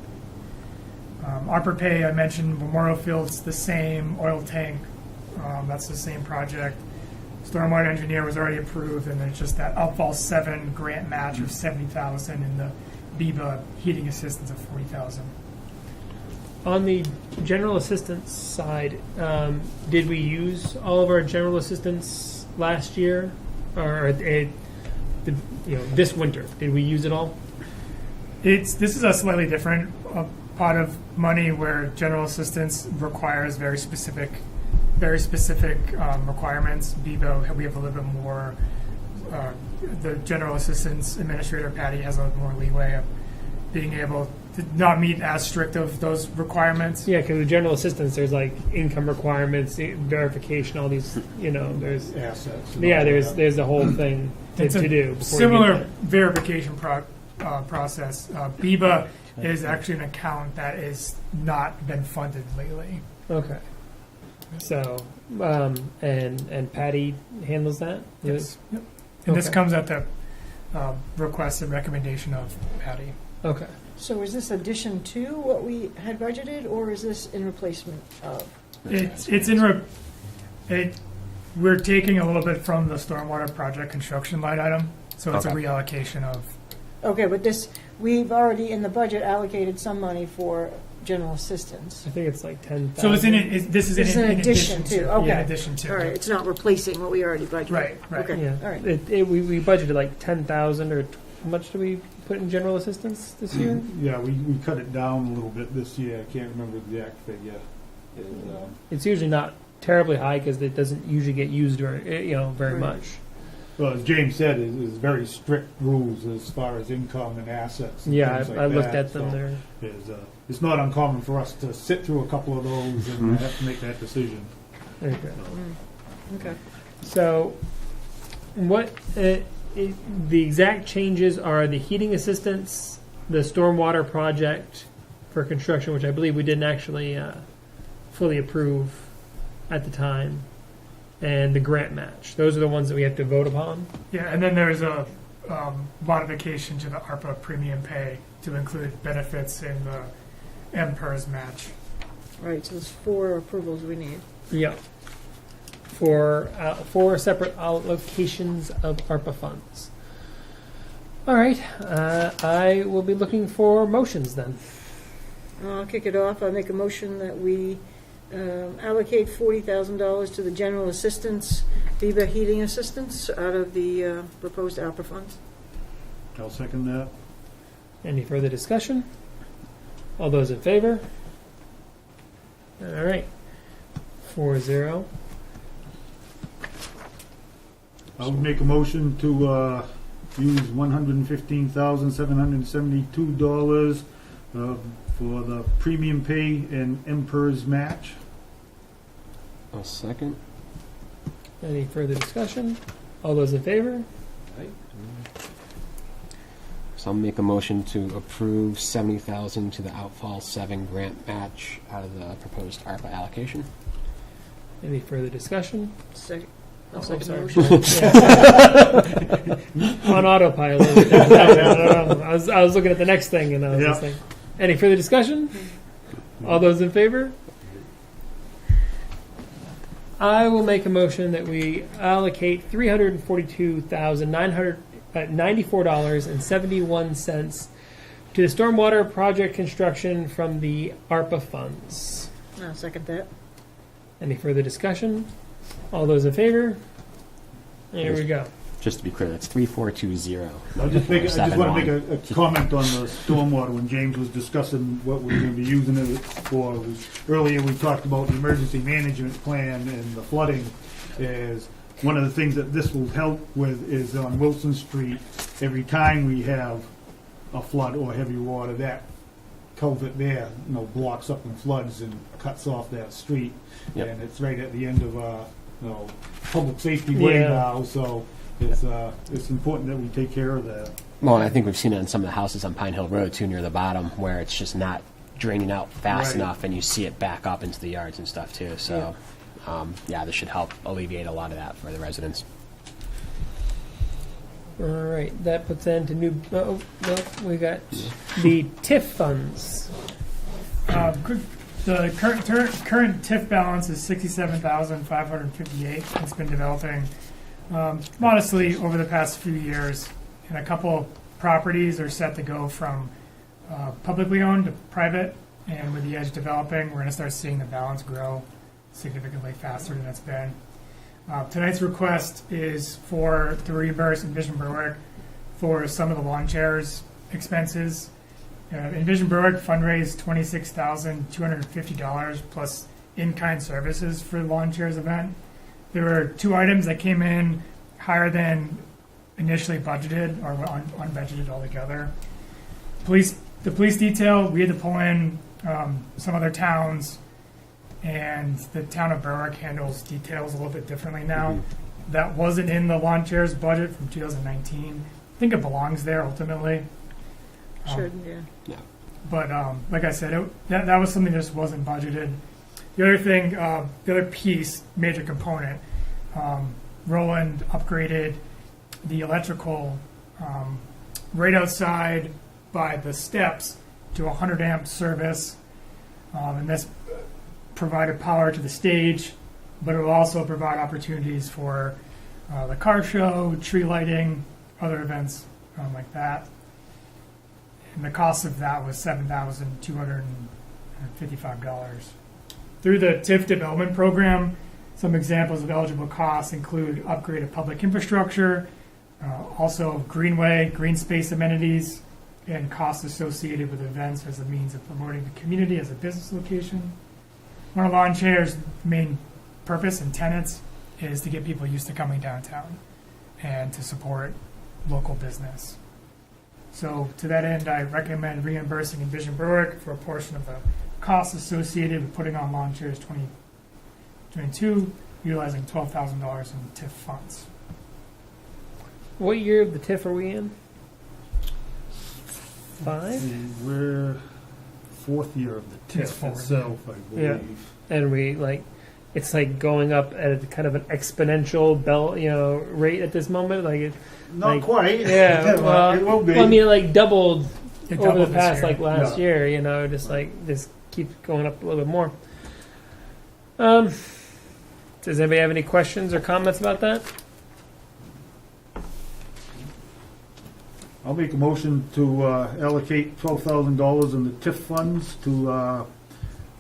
ARPA pay, I mentioned Memorial Field's the same, oil tank, that's the same project. Stormwater engineer was already approved, and then it's just that Outfall 7 grant match of $70,000 and the BEBA heating assistance of $40,000. On the general assistance side, did we use all of our general assistance last year, or this winter? Did we use it all? This is a slightly different pot of money where general assistance requires very specific requirements. BEBA, we have a little bit more. The general assistance administrator, Patty, has a little more leeway of being able to not meet as strict of those requirements. Yeah, because with general assistance, there's like income requirements, verification, all these. There's Assets. there's a whole thing to It's a do. before you similar get verification process. BEBA is actually an account that has not been funded lately. there. Okay. So, and Patty handles that? Yes. Yep. And this Okay. comes at the request and recommendation of Patty. Okay. So is this addition to what we had budgeted, or is this in replacement of? It's we're taking a little bit from the stormwater project construction line item, so it's a Okay. reallocation of. Okay, but this, we've already in the budget allocated some money for general assistance. I think it's like 10,000. So it's this is This is in in addition to, okay. In addition to. All right, it's not replacing what we already budgeted. Right, right. Okay, Yeah. all right. We budgeted like 10,000 or how much do we put in general assistance this year? Yeah, we cut it down a little bit this year. I can't remember the exact figure. It's usually not terribly high because it doesn't usually get used very Right. much. Well, as James said, is very strict rules as far as income and assets. And Yeah, things like I looked that. at them So there. it's not uncommon for us to sit through a couple of those and have to make that decision. There you go. Okay. So, what the exact changes are the heating assistance, the stormwater project for construction, which I believe we didn't actually fully approve at the time, and the grant match. Those are the ones that we have to vote upon. Yeah, and then there's a modification to the ARPA premium pay to include benefits in the MPERS match. Right, so there's 4 approvals we need. Yeah. For 4 separate allocations of ARPA funds. All right. I will be looking for motions then. I'll kick it off. I'll make a motion that we allocate $40,000 to the general assistance, FIBA heating assistance, out of the proposed ARPA funds. I'll second that. Any further discussion? All those in favor? All right. 4-0. I'll make a motion to use $115,772 for the premium pay and MPERS match. I'll second. Any further discussion? All those in favor? So I'll make a motion to approve $70,000 to the Outfall 7 grant match out of the proposed ARPA allocation. Any further discussion? Second. Oh, I'll second the sorry. motion. On autopilot. I don't know. I was looking at the next thing and I was just Yeah. like, any further discussion? All those in favor? I will make a motion that we allocate $342,994.71 to the stormwater project construction from the ARPA funds. I'll second that. Any further discussion? All those in favor? There we go. Just to be clear, that's 3420. I just want to make a comment on the stormwater when James was discussing what we're going to be using it for. Earlier we talked about the emergency management plan and the flooding. Is one of the things that this will help with is on Wilson Street. Every time we have a flood or heavy water, that culvert there, blocks up and floods and cuts off that street. Yep. And it's right at the end of public safety way Yeah. now. So it's important that we take care of that. Well, and I think we've seen it in some of the houses on Pine Hill Road, too, near the bottom, where it's just not draining out fast Right. enough, and you see it back up into the yards and stuff, too. So, this should help alleviate a lot of that for the residents. All right, that puts an end to new. Oh, no, we got the TIF funds. The current TIF balance is $67,558. It's been developing modestly over the past few years, and a couple properties are set to go from publicly owned to private. And with the edge developing, we're going to start seeing the balance grow significantly faster than it's been. Tonight's request is to reimburse Envision Berwick for some of the lawn chairs expenses. Envision Berwick fundraised $26,250 plus in-kind services for the lawn chairs event. There were 2 items that came in higher than initially budgeted or unbudgeted altogether. The police detail, we had to pull in some other towns, and the town of Berwick handles details a little bit differently now. Mm-hmm. That wasn't in the lawn chairs budget from 2019. I think it belongs there ultimately. Sure, yeah. But like I said, that was something that just wasn't budgeted. The other thing, the other piece, major component, Roland upgraded the electrical right outside by the steps to 100 amp service, and this provided power to the stage, but it will also provide opportunities for the car show, tree lighting, other events like that. And the cost of that was $7,255. Through the TIF development program, some examples of eligible costs include upgrade of public infrastructure, also greenway, green space amenities, and costs associated with events as a means of promoting the community as a business location. One of Lawn Chair's main purpose and tenets is to get people used to coming downtown and to support local business. So to that end, I recommend reimbursing Envision Berwick for a portion of the costs associated with putting on Lawn Chairs 2022, utilizing $12,000 in TIF funds. What year of the TIF are we in? 5? We're fourth year of the It's TIF four. itself, I Yeah. believe. And we it's like going up at kind of an exponential rate at this moment. Like it, Not like, quite. yeah. Well, it will be. well, I mean, it like doubled It over doubled the this past year. last Yeah. year. Just keeps going up a little bit more. Does anybody have any questions or comments about that? I'll make a motion to allocate $12,000 in the TIF funds to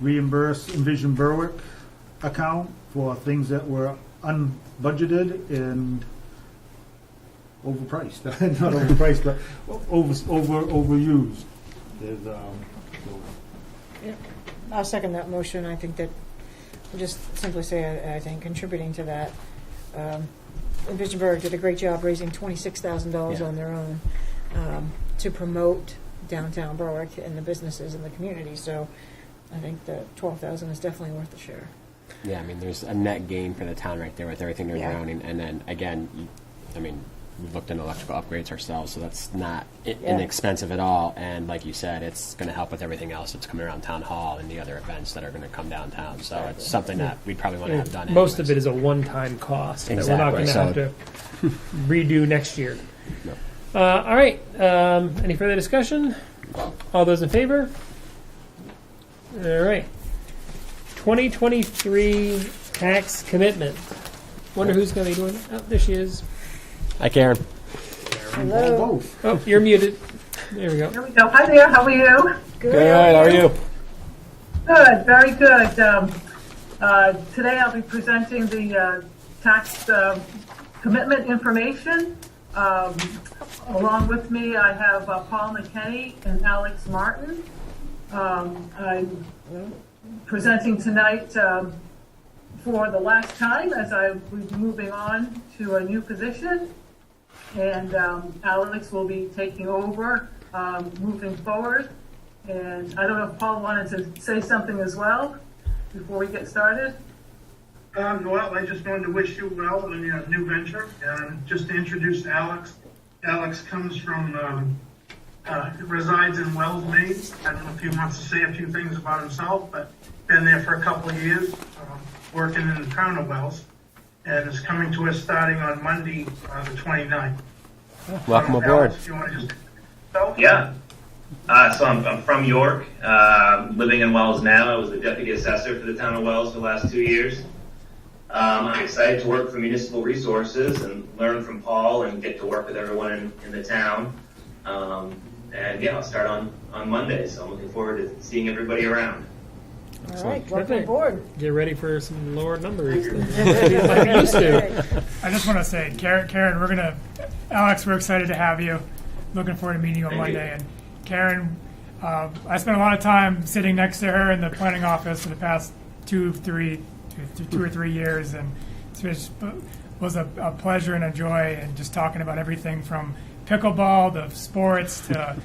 reimburse Envision Berwick account for things that were unbudgeted and overpriced. Not overpriced, but overused. There's, I'll second that motion. I think that, I'll just simply say, I think contributing to that, Envision Berwick did a great job raising $26,000 Yeah. on their own to promote downtown Berwick and the businesses in the community. So I think the $12,000 is definitely worth the share. Yeah, I mean, there's a net gain for the town right there with everything they're Yeah. drowning. And then, again, we've looked into electrical upgrades ourselves, so that's not Yeah. inexpensive at all. And like you said, it's going to help with everything else that's coming around Town Hall and the other events that are going to come downtown. So it's something that we'd probably want to have done Most of it anyways. is a one-time cost that we're not Exactly, going to have to redo next year. No. All right. Any further discussion? All those in favor? All right. 2023 tax commitment. Wonder who's going to be doing it. Oh, there she is. Hi, Karen. Hello. both. Oh, you're muted. There we go. Here we go. Hi there, how are you? Good. How are you? Good, very good. Today I'll be presenting the tax commitment information. Along with me, I have Paul McKenney and Alex Martin. I'm presenting tonight for the last time as I will be moving on to a new position. And Alex will be taking over moving forward. And I don't know if Paul wanted to say something as well before we get started. Well, I just wanted to wish you well in your new venture. Just to introduce Alex. Alex comes from, resides in Wells, Maine. I don't know if he wants to say a few things about himself, but been there for a couple of years, working in the town of Wells, and is coming to us starting on Monday, the 29th. Welcome aboard. Alex, you want to just yourself? Yeah. So I'm from York, living in Wells now. I was the deputy assessor for the town of Wells for the last 2 years. I'm excited to work for Municipal Resources and learn from Paul and get to work with everyone in the town. And yeah, I'll start on Monday, so I'm looking forward to seeing everybody around. All right, welcome Terrific. aboard. Get ready for some lower numbers than you might be used to. I just want to say, Karen, Alex, we're excited to have you. Looking forward to meeting you on Thank you. Monday. And Karen, I spent a lot of time sitting next to her in the planning office for the past 2 or 3 years, and it was a pleasure and a joy, and just talking about everything from pickleball to sports to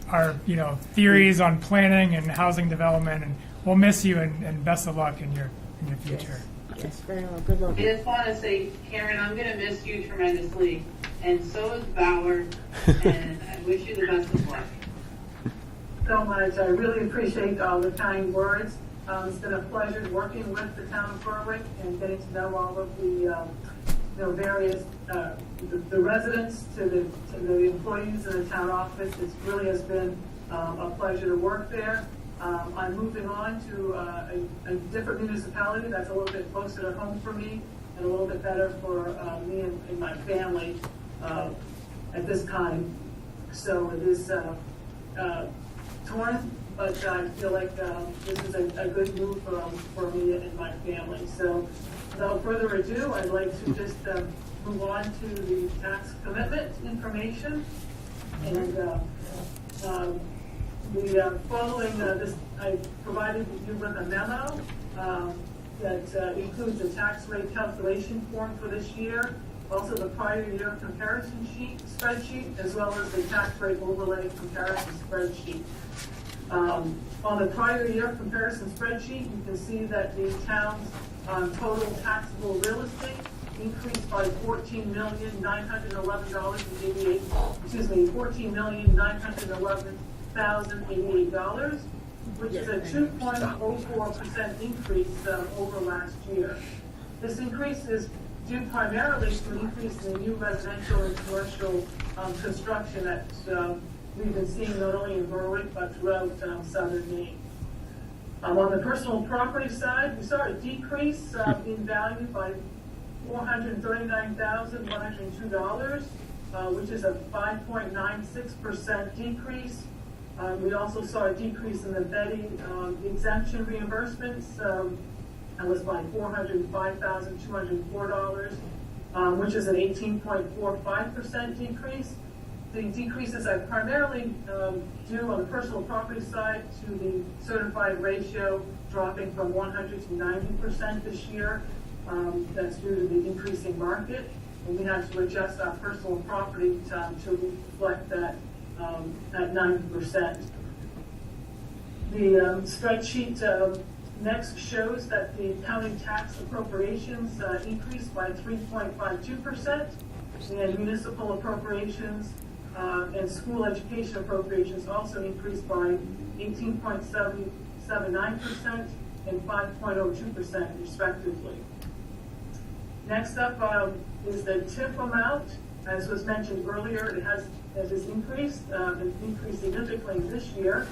our theories on planning and housing development. And we'll miss you, and best of luck in your future. Yes, very well. Good luck. I just want to say, Karen, I'm going to miss you tremendously, and so is Bauer, and I wish you the best of luck. So much. I really appreciate all the kind words. It's been a pleasure working with the town of Berwick and getting to know all of the various the residents to the employees in the town office. It really has been a pleasure to work there. I'm moving on to a different municipality that's a little bit closer to home for me and a little bit better for me and my family at this time. So it is torn, but I feel like this is a good move for me and my family. So without further ado, I'd like to just move on to the tax commitment information. And following this, I provided you with a memo that includes a tax rate calculation form for this year, also the prior year comparison spreadsheet, as well as the tax rate overlay comparison spreadsheet. On the prior year comparison spreadsheet, you can see that the town's total taxable real estate increased by $14,911,088, which is a 2.04% increase over last year. This increase is due primarily to an increase in the new residential and commercial construction that we've been seeing not only in Berwick but throughout southern Maine. On the personal property side, we saw a decrease in value by $439,102, which is a 5.96% decrease. We also saw a decrease in the Betty exemption reimbursements. That was by $405,204, which is an 18.45% decrease. The decreases are primarily due on the personal property side to the certified ratio dropping from 100 to 90% this year. That's due to the increasing market, and we had to adjust our personal property to reflect that at 90%. The spreadsheet next shows that the county tax appropriations increased by 3.52%, and municipal appropriations and school education appropriations also increased by 18.79% and 5.02% respectively. Next up is the TIF amount. As was mentioned earlier, it has increased. It's increased significantly this year.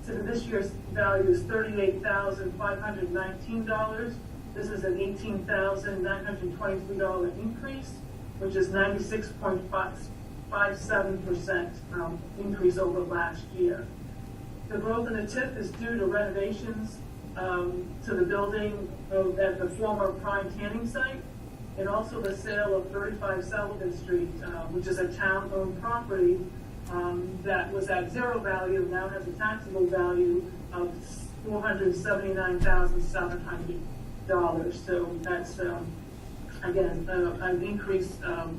This year's value is $38,519. This is an $18,923 increase, which is 96.57% increase over last year. The growth in the TIF is due to renovations to the building at the former Prime Tanning site, and also the sale of 35 Sullivan Street, which is a town-owned property that was at zero value, now has a taxable value of $479,700. So that's, again, an increase, a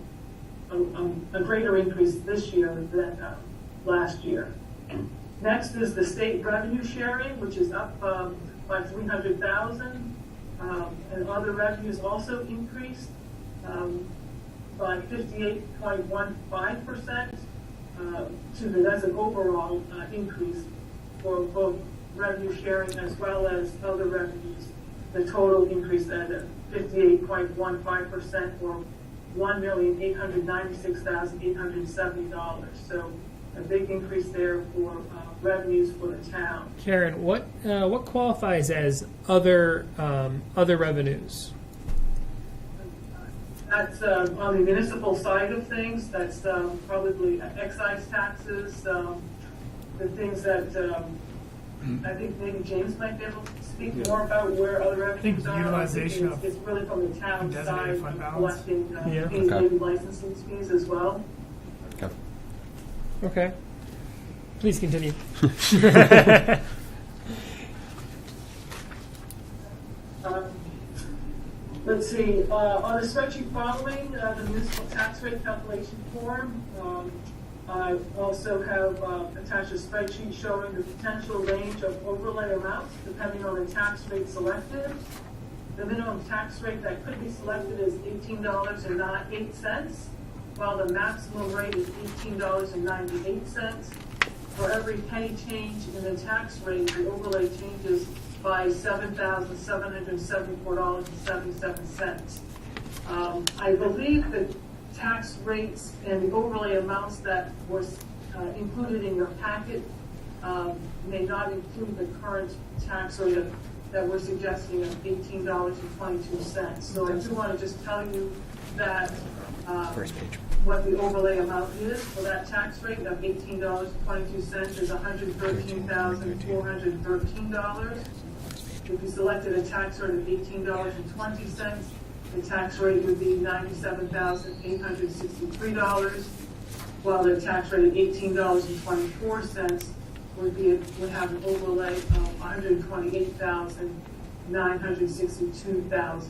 greater increase this year than last year. Next is the state revenue sharing, which is up by $300,000, and other revenues also increased by 58.15%. That's an overall increase for both revenue sharing as well as other revenues. The total increase at 58.15%, or $1,896,870. So a big increase there for revenues for the town. Karen, what qualifies as other revenues? That's on the municipal side of things. That's probably excise taxes, the things that I think maybe James might be able to speak more about where other revenues are. Utilization of it's really from the town designated side, fund balance. collecting fees, Okay. maybe licensing fees as well. Okay. Please continue. Let's see, on the spreadsheet following, the municipal tax rate calculation form, I also have attached a spreadsheet showing the potential range of overlay amounts depending on the tax rate selected. The minimum tax rate that could be selected is $18.08, while the maximum rate is $18.98. for every penny change in the tax rate, the overlay changes by $7,774.77. I believe the tax rates and the overlay amounts that were included in your packet may not include the current tax rate that we're suggesting of $18.22. So I do want to just tell you that First page. what the overlay amount is for that tax rate of $18.22 is $113,413. If you selected a tax rate of $18.20, the tax rate would be $97,863, while the tax rate of $18.24 would have an overlay of $128,962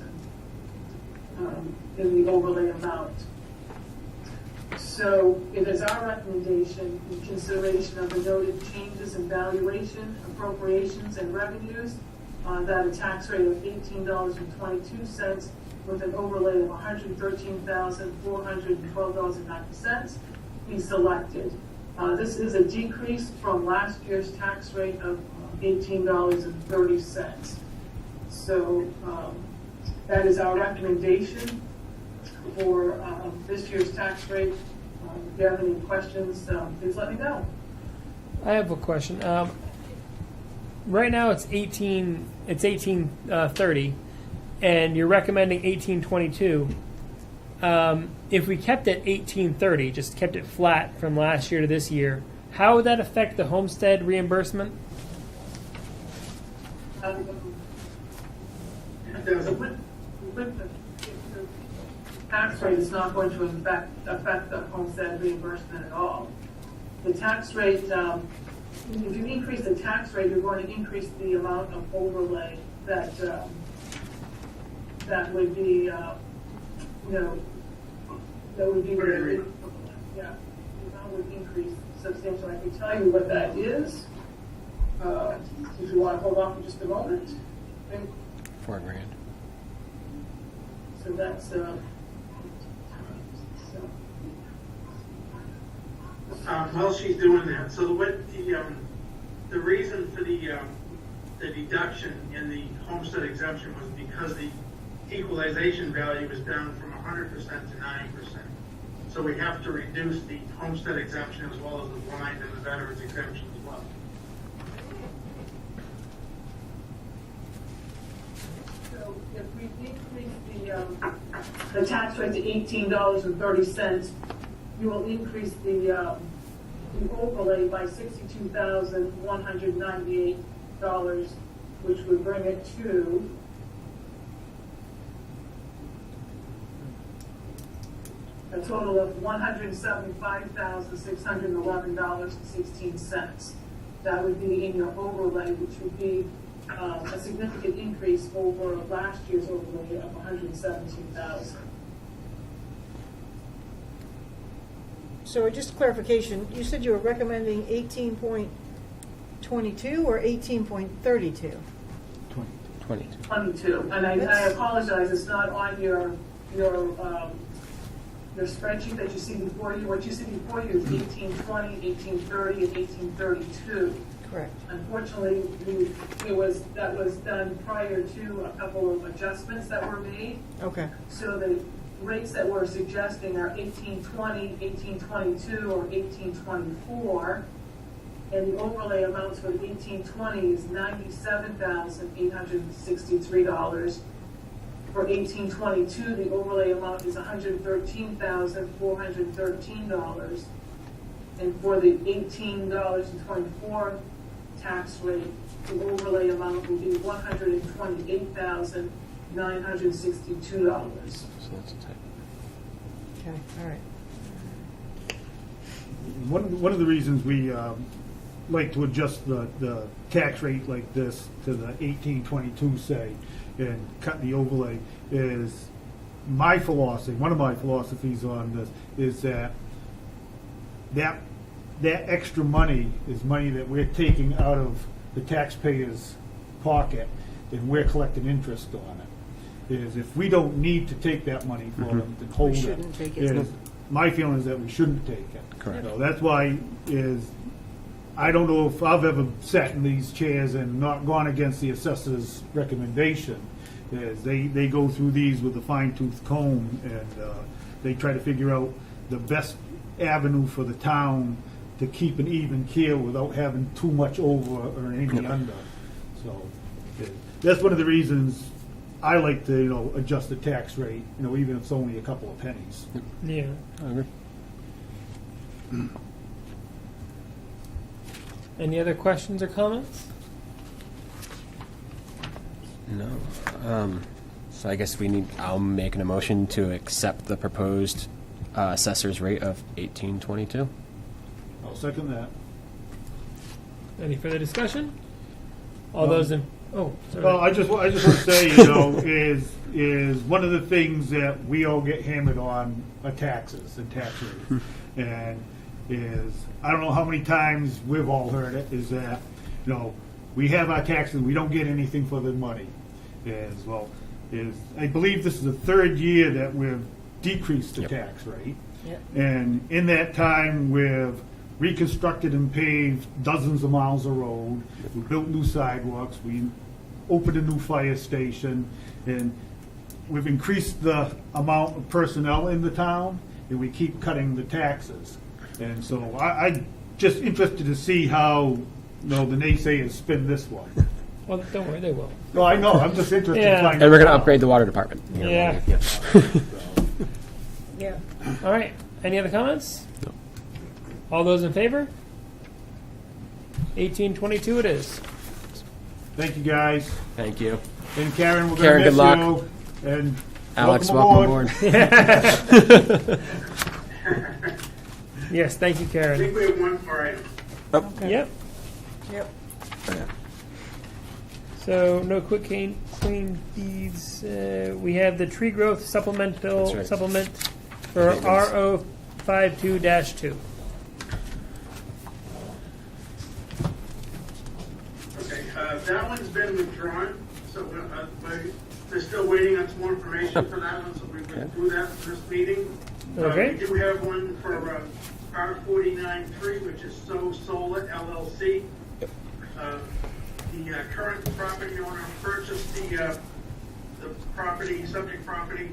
in the overlay amount. So it is our recommendation, in consideration of the noted changes in valuation, appropriations, and revenues, that a tax rate of $18.22 with an overlay of $113,412.90 be selected. This is a decrease from last year's tax rate of $18.30. So that is our recommendation for this year's tax rate. If you have any questions, please let me know. I have a question. Right now it's 1830, and you're recommending 1822. If we kept it 1830, just kept it flat from last year to this year, how would that affect the homestead reimbursement? With the tax rate, is not going to affect the homestead reimbursement at all. The tax rate, if you increase the tax rate, you're going to increase the amount of overlay that would be, that would be, yeah, the amount would increase substantially. I can tell you what that is. If you want to hold on for just a moment. Okay. $4,000. So that's, While she's doing that, so the reason for the deduction in the homestead exemption was because the equalization value was down from 100% to 90%. So we have to reduce the homestead exemption as well as the blind and the veterans exemption as well. so if we decrease the tax rate to $18.30, you will increase the overlay by $62,198, which would bring it to a total of $175,611.16. That would be in your overlay, which would be a significant increase over last year's overlay of $117,000. So just clarification, you said you were recommending 18.22 or 18.32? 22. And I apologize, it's not on your spreadsheet that you see before you. What you see before you is 1820, 1830, and 1832. Correct. Unfortunately, that was done prior to a couple of adjustments that were made. Okay. So the rates that we're suggesting are 1820, 1822, or 1824. And the overlay amounts for 1820 is $97,863. For 1822, the overlay amount is $113,413. And for the $18.24 tax rate, the overlay amount will be $128,962. Okay, all right. One of the reasons we like to adjust the tax rate like this to the 1822, say, and cut the overlay is my philosophy. One of my philosophies on this is that extra money is money that we're taking out of the taxpayer's pocket, and we're collecting interest on it. Is if we don't need to take that money for them, to hold shouldn't take it. is my feeling is that we shouldn't take it. Correct. So that's why is I don't know if I've ever sat in these chairs and not gone against the assessor's recommendation. Is they go through these with a fine-tooth comb, and they try to figure out the best avenue for the town to keep an even keel without having too much over or any under. So that's one of the reasons I like to, adjust the tax rate, even if it's only a couple of pennies. Yeah. I agree. Any other questions or comments? No. So I guess I'll make an emotion to accept the proposed assessor's rate of $18.22. I'll second that. Any further discussion? All those in. Oh, sorry. Well, I just want to say, is one of the things that we all get hammered on are taxes and tax rates. And I don't know how many times we've all heard it, is that, we have our taxes, we don't get anything for the money. I believe this is the third year that we've decreased the tax rate. Yep. And in that time, we've reconstructed and paved dozens of miles of road. We built new sidewalks. We opened a new fire station. And we've increased the amount of personnel in the town, and we keep cutting the taxes. And so I'm just interested to see how, the naysayers spin this one. Well, don't worry, they will. No, I know. I'm just interested Yeah. to find out. And we're going to upgrade the water department. Yeah. Yeah. All right. Any other comments? All those in favor? 1822 it is. Thank you, guys. Thank you. And Karen, we're Karen, going to good miss luck. you. And Alex, welcome welcome aboard. Yes, thank you, I Karen. think we have one more item. Yep. Yep. So no quick clean deeds. We have the tree growth supplemental That's right. supplement for RO 52-2. Okay, that one's been withdrawn, so we're still waiting on some more information for that one, so we went through that for this meeting. Okay. We do have one for R49-3, which is Solar LLC. The current property owner purchased the property, subject property,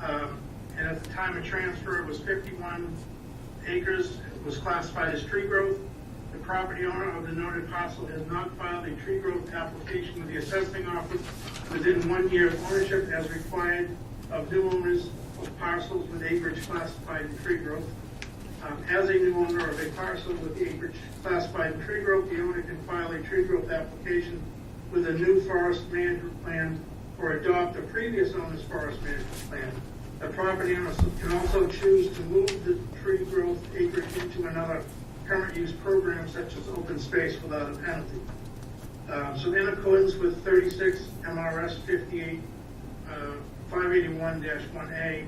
and at the time of transfer, it was 51 acres. It was classified as tree growth. The property owner of the noted parcel has not filed a tree growth application with the assessing office within 1 year of ownership as required of new owners of parcels with acreage classified in tree growth. As a new owner of a parcel with acreage classified in tree growth, the owner can file a tree growth application with a new forest management plan or adopt a previous owner's forest management plan. The property owner can also choose to move the tree growth acreage into another current use program such as open space without a penalty. So in accordance with 36 MRS 581-1A,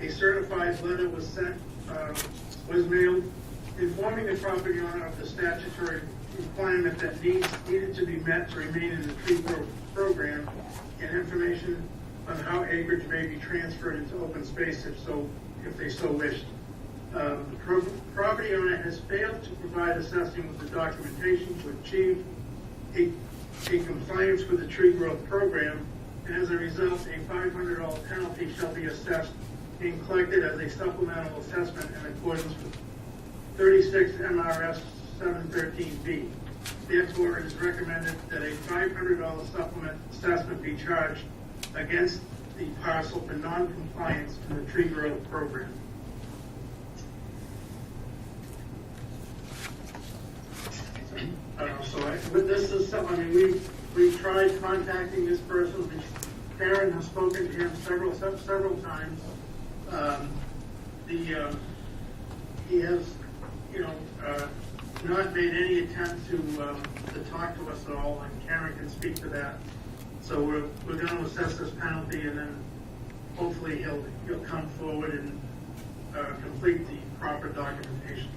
a certified letter was sent, was mailed informing the property owner of the statutory requirement that needed to be met to remain in the tree growth program, and information on how acreage may be transferred into open space if they so wished. The property owner has failed to provide assessing with the documentation to achieve a compliance with the tree growth program, and as a result, a $500 penalty shall be assessed and collected as a supplemental assessment in accordance with 36 MRS 713B. Therefore, it is recommended that a $500 supplement assessment be charged against the parcel for non-compliance to the tree growth program. But this is something, I mean, we've tried contacting this person. Karen has spoken to him several times. He has, not made any attempt to talk to us at all, and Karen can speak to that. So we're going to assess this penalty, and then hopefully he'll come forward and complete the proper documentation.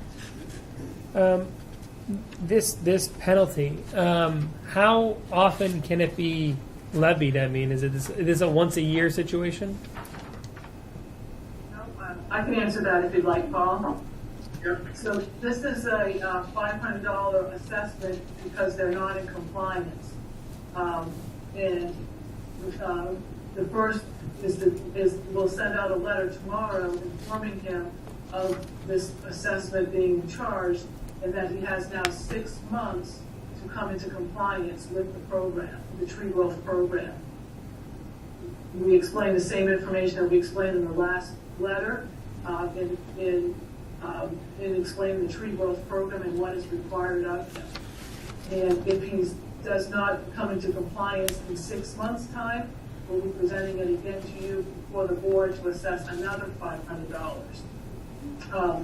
This penalty, how often can it be levied? I mean, is this a once a year situation? I can answer that if you'd like, Paul. So this is a $500 assessment because they're not in compliance. And the first is we'll send out a letter tomorrow informing him of this assessment being charged and that he has now 6 months to come into compliance with the program, the tree growth program. We explain the same information that we explained in the last letter, in explaining the tree growth program and what is required of him. And if he does not come into compliance in 6 months' time, we'll be presenting it again to you for the board to assess another $500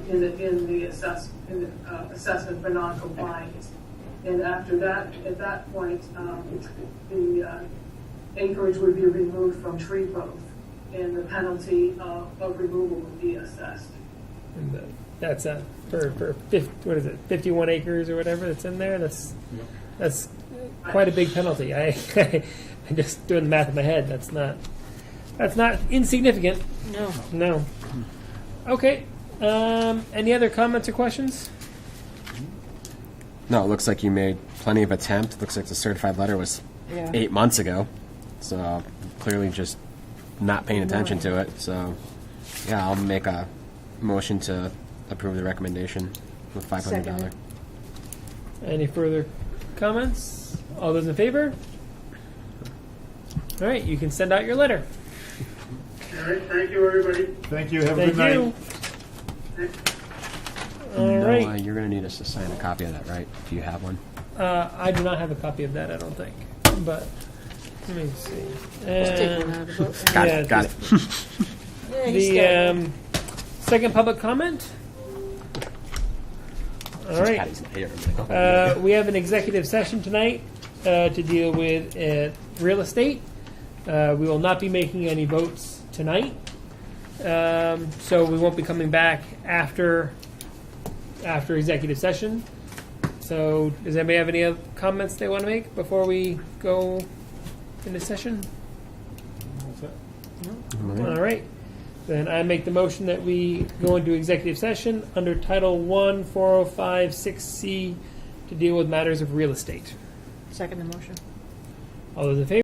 in the assessment for non-compliance. And after that, at that point, the acreage would be removed from tree growth, and the penalty of removal would be assessed. And that's for what is it, 51 acres or whatever that's in there. That's quite a big penalty. I'm just doing the math in my head. That's not insignificant. No. Okay. Any other comments or questions? No, it looks like you made plenty of attempt. Looks like the certified letter was 8 months ago. So clearly just not paying attention to it. So, yeah, I'll make a motion to approve the recommendation with $500. Second. Any further comments? All those in favor? All right, you can send out your letter. All right, thank you, everybody. Thank you. Have a Thank good night. you. All right. Noah, you're going to need us to sign a copy of that, right? Do you have one? I do not have a copy of that, I don't think. But let me see. Just take one out of it. Got Yeah, it. Got it. Yeah, he's got one. Second public comment. All Since right. Patty's not here. We have an executive session tonight to deal with real estate. We will not be making any votes tonight, so we won't be coming back after executive session. So, does anybody have any other comments they want to make before we go into session? No? All right. Then I make the motion that we go into executive session under Title I, 4056C to deal with matters of real estate. Second the motion. All those in favor?